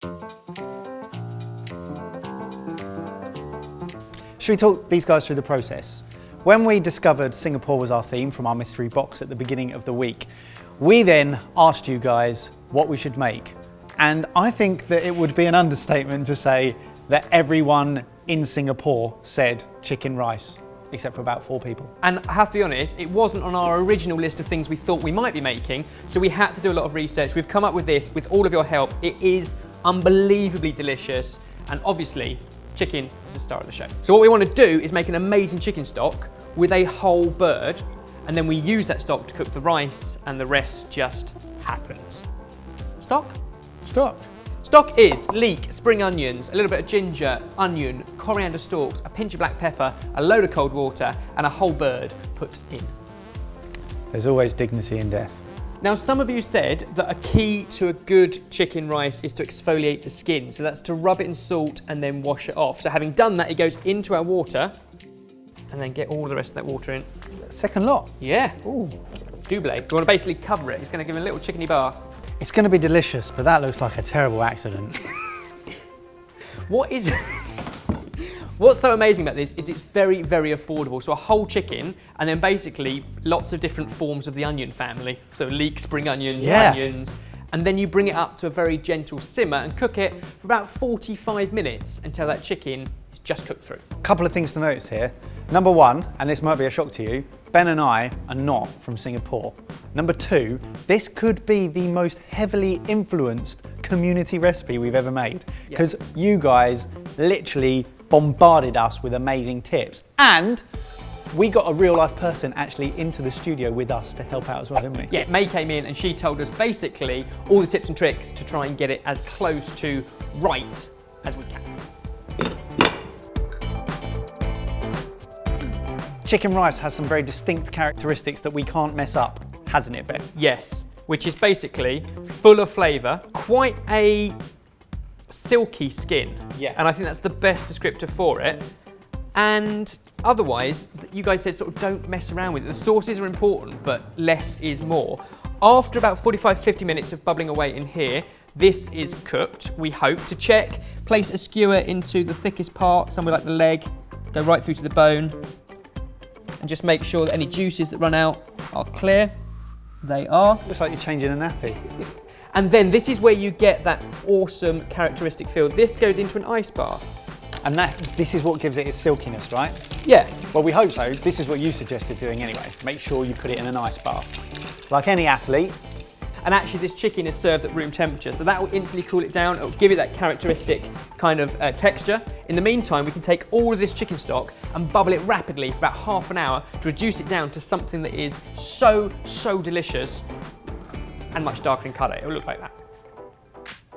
Should we talk these guys through the process? When we discovered Singapore was our theme from our mystery box at the beginning of the week, we then asked you guys what we should make. And I think that it would be an understatement to say that everyone in Singapore said chicken rice, except for about 4 people. And I have to be honest, it wasn't on our original list of things we thought we might be making, so we had to do a lot of research. We've come up with this with all of your help. It is unbelievably delicious, and obviously, chicken is the star of the show. So what we want to do is make an amazing chicken stock with a whole bird, and then we use that stock to cook the rice, and the rest just happens. Stock? Stock. Stock is leek, spring onions, a little bit of ginger, onion, coriander stalks, a pinch of black pepper, a load of cold water, and a whole bird put in. There's always dignity in death. Now, some of you said that a key to a good chicken rice is to exfoliate the skin. So that's to rub it in salt and then wash it off. So having done that, it goes into our water and then get all the rest of that water in. Second lot. Yeah. Ooh. Double. We want to basically cover it. It's going to give it a little chickeny bath. It's going to be delicious, but that looks like a terrible accident. What's so amazing about this is it's very, very affordable. So a whole chicken and then basically lots of different forms of the onion family. So leek, spring onions, onions. And then you bring it up to a very gentle simmer and cook it for about 45 minutes until that chicken is just cooked through. A couple of things to notice here. Number 1, and this might be a shock to you, Ben and I are not from Singapore. Number 2, this could be the most heavily influenced community recipe we've ever made, because you guys literally bombarded us with amazing tips, and we got a real life person actually into the studio with us to help out as well, didn't we? Yeah, May came in and she told us basically all the tips and tricks to try and get it as close to right as we can. Chicken rice has some very distinct characteristics that we can't mess up, hasn't it, Ben? Yes, which is basically full of flavour, quite a silky skin. Yeah. And I think that's the best descriptor for it. And otherwise, you guys said sort of don't mess around with it. The sauces are important, but less is more. After about 45-50 minutes of bubbling away in here, this is cooked, we hope. To check, place a skewer into the thickest part, somewhere like the leg, go right through to the bone, and just make sure that any juices that run out are clear. They are. Looks like you're changing a nappy. And then this is where you get that awesome characteristic feel. This goes into an ice bath. And this is what gives it its silkiness, right? Yeah. Well, we hope so. This is what you suggested doing anyway. Make sure you put it in an ice bath. Like any athlete. And actually this chicken is served at room temperature, so that will instantly cool it down. It will give it that characteristic kind of texture. In the meantime, we can take all of this chicken stock and bubble it rapidly for about half an hour to reduce it down to something that is so, so delicious and much darker in colour. It will look like that.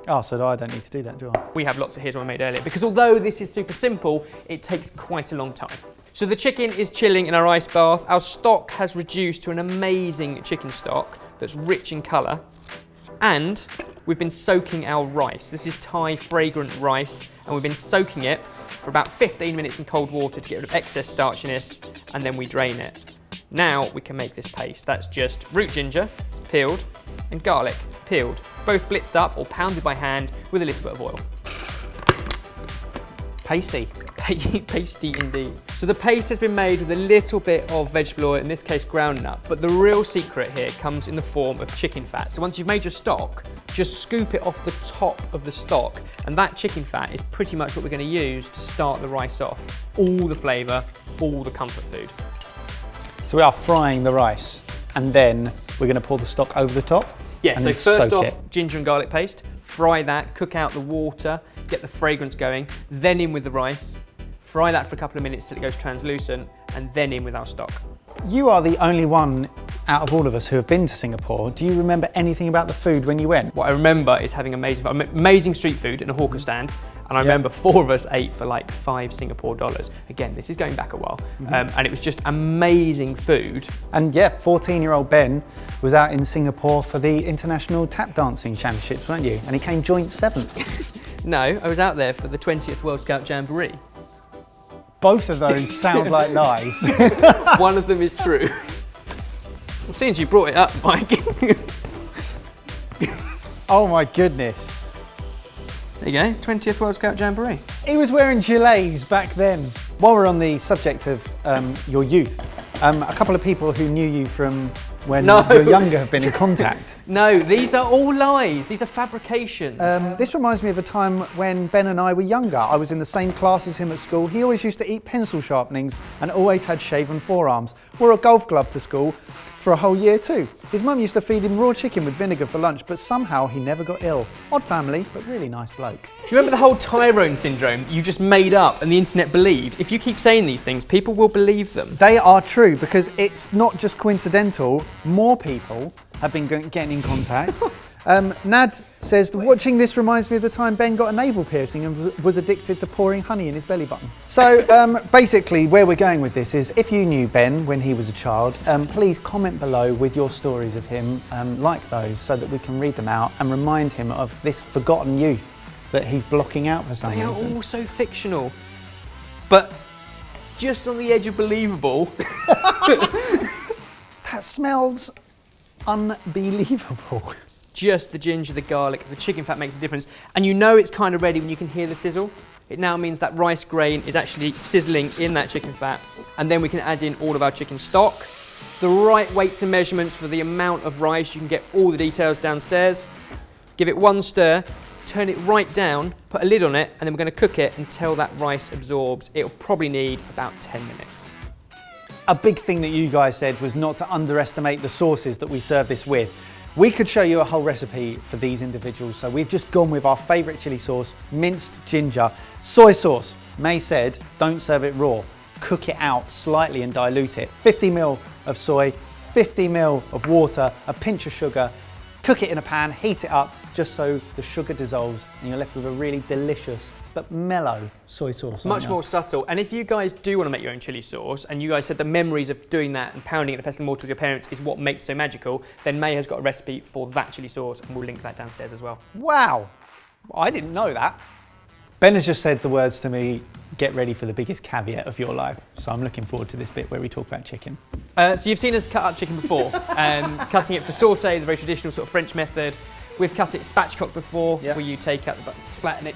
Oh, so I don't need to do that, do I? We have lots of here's one I made earlier, because although this is super simple, it takes quite a long time. So the chicken is chilling in our ice bath. Our stock has reduced to an amazing chicken stock that's rich in colour. And we've been soaking our rice. This is Thai fragrant rice, and we've been soaking it for about 15 minutes in cold water to get rid of excess starchiness, and then we drain it. Now we can make this paste. That's just root ginger, peeled, and garlic, peeled, both blitzed up or pounded by hand with a little bit of oil. Pasty. Pasty indeed. So the paste has been made with a little bit of vegetable oil, in this case groundnut, but the real secret here comes in the form of chicken fat. So once you've made your stock, just scoop it off the top of the stock, and that chicken fat is pretty much what we're going to use to start the rice off. All the flavour, all the comfort food. So we are frying the rice, and then we're going to pour the stock over the top? Yeah, so first off, it. ginger and garlic paste, fry that, cook out the water, get the fragrance going, then in with the rice, fry that for a couple of minutes till it goes translucent, and then in with our stock. You are the only one out of all of us who have been to Singapore. Do you remember anything about the food when you went? What I remember is having amazing street food in a hawker stand, and I remember 4 of us ate for like $5 Singapore. Again, this is going back a while, and it was just amazing food. And yeah, 14-year-old Ben was out in Singapore for the International Tap Dancing Championships, weren't you? And he came joint 7th. No, I was out there for the 20th World Scout Jamboree. Both of those sound like lies. One of them is true. Well, since you brought it up, Mike. Oh my goodness. There you go, 20th World Scout Jamboree. He was wearing gilets back then. While we're on the subject of your youth, a couple of people who knew you from when you're younger have been in contact. No, these are all lies. These are fabrications. This reminds me of a time when Ben and I were younger. I was in the same class as him at school. He always used to eat pencil sharpenings and always had shaven forearms. Wore a golf glove to school for a whole year too. His mum used to feed him raw chicken with vinegar for lunch, but somehow he never got ill. Odd family, but really nice bloke. You remember the whole Tyrone syndrome that you just made up and the internet believed? If you keep saying these things, people will believe them. They are true because it's not just coincidental. More people have been getting in contact. Nad says, watching this reminds me of the time Ben got a navel piercing and was addicted to pouring honey in his belly button. So basically where we're going with this is, if you knew Ben when he was a child, please comment below with your stories of him like those so that we can read them out and remind him of this forgotten youth that he's blocking out for some reason. They are all so fictional, but just on the edge of believable. That smells unbelievable. Just the ginger, the garlic, the chicken fat makes a difference. And you know it's kind of ready when you can hear the sizzle. It now means that rice grain is actually sizzling in that chicken fat. And then we can add in all of our chicken stock. The right weights and measurements for the amount of rice. You can get all the details downstairs. Give it one stir, turn it right down, put a lid on it, and then we're going to cook it until that rice absorbs. It'll probably need about 10 minutes. A big thing that you guys said was not to underestimate the sauces that we serve this with. We could show you a whole recipe for these individuals, so we've just gone with our favourite chilli sauce, minced ginger, soy sauce. May said, don't serve it raw, cook it out slightly and dilute it. 50 ml of soy, 50 ml of water, a pinch of sugar, cook it in a pan, heat it up, just so the sugar dissolves and you're left with a really delicious but mellow soy sauce. Much more subtle. And if you guys do want to make your own chilli sauce, and you guys said the memories of doing that and pounding it in a pestle and mortar with your parents is what makes it so magical, then May has got a recipe for that chilli sauce, and we'll link that downstairs as well. Wow, I didn't know that. Ben has just said the words to me, get ready for the biggest caveat of your life. So I'm looking forward to this bit where we talk about chicken. So you've seen us cut up chicken before, cutting it for sauté, the very traditional sort of French method. We've cut it spatchcock before, where you take out the buttons, flatten it,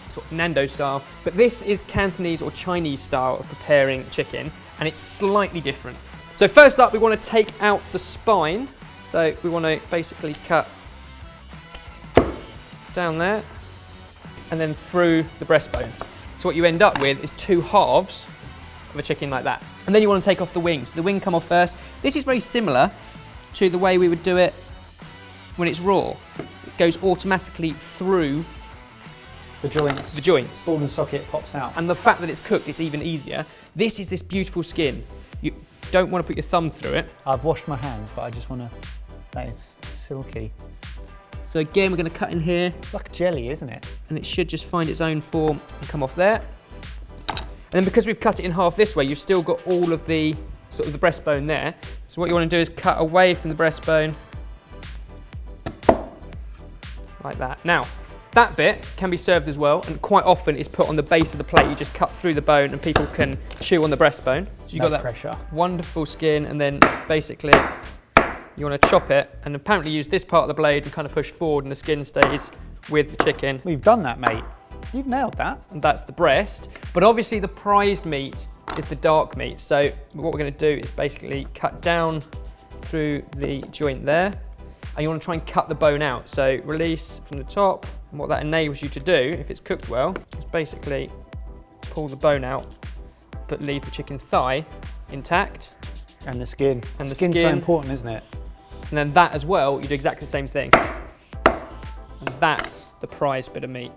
sort of Nando style. But this is Cantonese or Chinese style of preparing chicken, and it's slightly different. So first up, we want to take out the spine. So we want to basically cut down there, and then through the breastbone. So what you end up with is two halves of a chicken like that. And then you want to take off the wings. So the wing come off first. This is very similar to the way we would do it when it's raw. It goes automatically through the joints. The joints. Ball and socket pops out. And the fact that it's cooked, it's even easier. This is this beautiful skin. You don't want to put your thumb through it. I've washed my hands, but I just want to, that is silky. So again, we're going to cut in here. It's like jelly, isn't it? And it should just find its own form and come off there. And then because we've cut it in half this way, you've still got all of the sort of the breastbone there. So what you want to do is cut away from the breastbone like that. Now, that bit can be served as well, and quite often is put on the base of the plate. You just cut through the bone and people can chew on the breastbone. So you've got that pressure. Wonderful skin, and then basically you want to chop it and apparently use this part of the blade and kind of push forward, and the skin stays with the chicken. We've done that, mate. You've nailed that. And that's the breast. But obviously the prized meat is the dark meat. So what we're going to do is basically cut down through the joint there. And you want to try and cut the bone out. So release from the top. And what that enables you to do, if it's cooked well, is basically pull the bone out, but leave the chicken thigh intact. And the skin. And the skin's skin. So important, isn't it? And then that as well, you do exactly the same thing. And that's the prized bit of meat.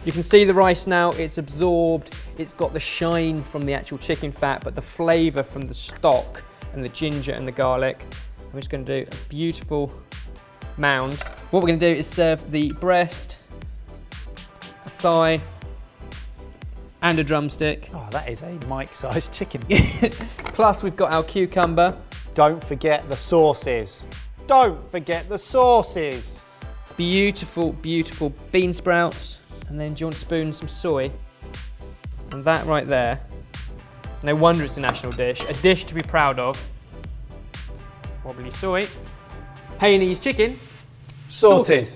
You can see the rice now, it's absorbed, it's got the shine from the actual chicken fat, but the flavour from the stock and the ginger and the garlic. I'm just going to do a beautiful mound. What we're going to do is serve the breast, a thigh, and a drumstick. Oh, that is a Mike-sized chicken. Plus we've got our cucumber. Don't forget the sauces. Don't forget the sauces. Beautiful, beautiful bean sprouts. And then do you want to spoon some soy? And that right there. No wonder it's a national dish. A dish to be proud of. Wobbly soy. Hainanese chicken. Sorted.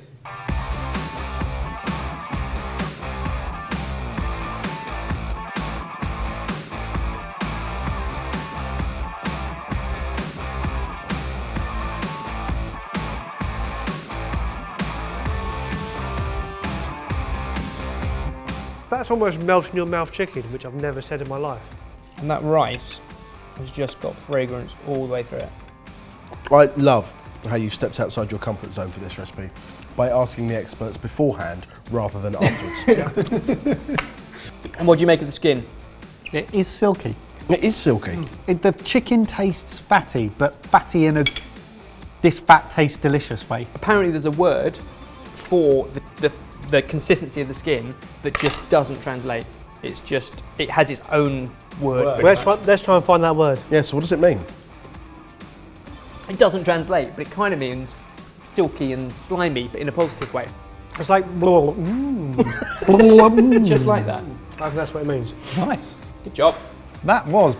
That's almost melt in your mouth chicken, which I've never said in my life. And that rice has just got fragrance all the way through it. I love how you stepped outside your comfort zone for this recipe by asking the experts beforehand rather than afterwards. And what do you make of the skin? It is silky. It is silky. The chicken tastes fatty, but fatty in this fat tastes delicious way. Apparently there's a word for the consistency of the skin that just doesn't translate. It's just, it has its own word. Let's try and find that word. Yeah, so what does it mean? It doesn't translate, but it kind of means silky and slimy, but in a positive way. It's like, Just like that. I think that's what it means. Nice. Good job. That was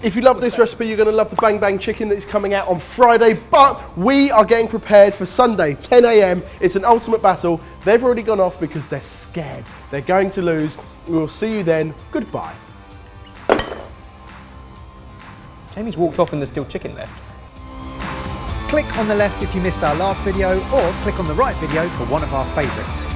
If you love this recipe, you're going to love the Bang Bang Chicken that is coming out on Friday, but we are getting prepared for Sunday, 10 a.m. It's an ultimate battle. They've already gone off because they're scared. They're going to lose. We will see you then. Goodbye. Jamie's walked off and there's still chicken left. Click on the left if you missed our last video, or click on the right video for one of our favourites.